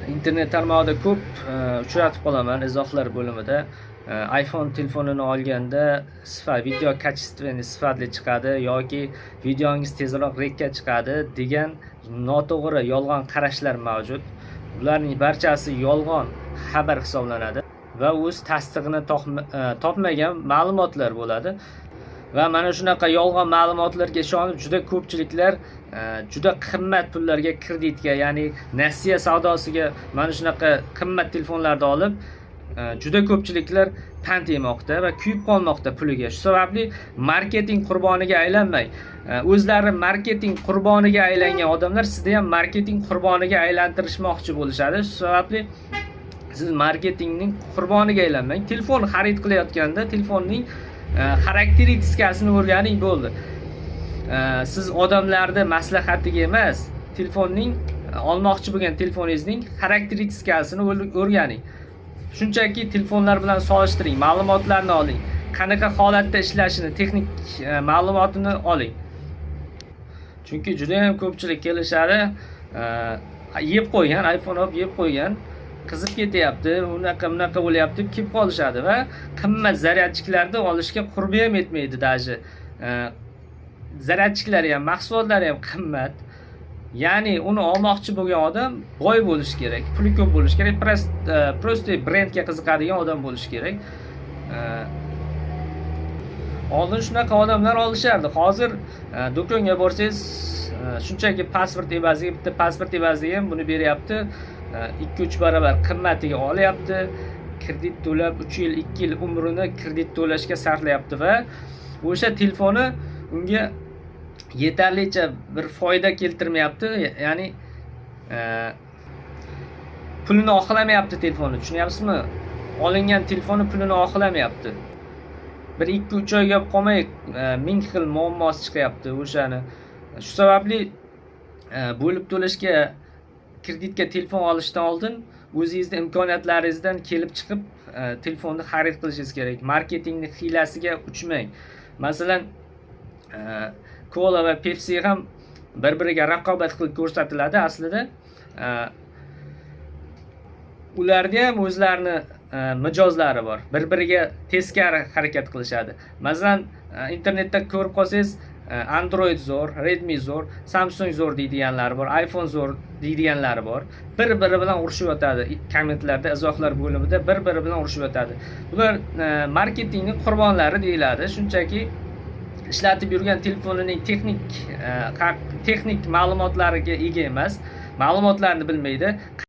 Internet tarmog'ida ko'p uchratib qolaman izohlar bo'limida. iPhone telefonini olganda video kачественный sifatli chiqadi yoki videongiz tezroq rekka chiqadi degan noto'g'ri yolg'on qarashlar mavjud. Bularning barchasi yolg'on xabar hisoblanadi va o'z tasdig'ini topmagan ma'lumotlar bo'ladi. Va mana shunaqa yolg'on ma'lumotlarga ishonib juda ko'pchiliklar juda qimmat pullarga kreditga, ya'ni nasiya savdosiga mana shunaqa qimmat telefonlarni olib juda ko'pchiliklar pand yemoqda va kuyib qolmoqda puliga. Shu sababli marketing qurboniga aylanmay, o'zlari marketing qurboniga aylangan odamlar sizni ham marketing qurboniga aylantirishmoqchi bo'lishadi. Shu sababli siz marketingning qurboniga aylanmang. Telefon xarid qilayotganda telefonning xarakteristikasini o'rganing bo'ldi. Siz odamlarni maslahatiga emas, telefonning olmoqchi bo'lgan telefoningizning xarakteristikasini o'rganing. Shunchaki telefonlar bilan solishtiring, ma'lumotlarni oling, qanaqa holatda ishlashini, texnik ma'lumotini oling. Chunki juda ham ko'pchilik kelishadi, yeb qo'ygan, iPhone olib yeb qo'ygan, qizib ketyapti, unaqa bo'lyapti deb kelib qolishadi va qimmat zaryadchiklarni olishga qurbi ham yetmaydi daji. Zaryadchiklari ham, mahsulotlari ham qimmat. Ya'ni uni olmoqchi bo'lgan odam boy bo'lishi kerak, puli ko'p bo'lishi kerak, просто brendga qiziqadigan odam bo'lishi kerak. Oldin shunaqa odamlar olishardi. Hozir do'konga borsangiz, shunchaki pasport evaziga, bitta pasport evaziga ham buni beryapti. 2-3 barobar qimmatiga olyapti. Kredit to'lab 3 yil, 2 yil umrini kredit to'lashga sarflayapti va o'sha telefoni unga yetarlicha bir foyda keltirmayapti. Ya'ni pulini oqlamayapti telefonni. Tushunyapsizmi? Olingan telefoni pulini oqlamayapti. Bir 2-3 oyga qolmay ming xil muammosi chiqyapti o'shani. Shu sababli bo'lib to'lashga, kreditga telefon olishdan oldin o'zingizning imkoniyatlaringizdan kelib chiqib telefonni xarid qilishingiz kerak. Marketingning hiylasiga uchmang. Masalan, Cola va Pepsi ham bir-biriga raqobat qilib ko'rsatiladi. Aslida ularga ham o'zlarini mijozlari bor. Bir-biriga teskari harakat qilishadi. Masalan, internetda ko'rib qolsangiz, Android zo'r, Redmi zo'r, Samsung zo'r deydiganlari bor, iPhone zo'r deydiganlari bor. Bir-biri bilan urushib o'tadi. Kommentlarda, izohlar bo'limida bir-biri bilan urushib o'tadi. Bular marketingning qurbonlari deyiladi. Shunchaki ishlatib yurgan telefonining texnik ma'lumotlariga ega emas, ma'lumotlarni bilmaydi.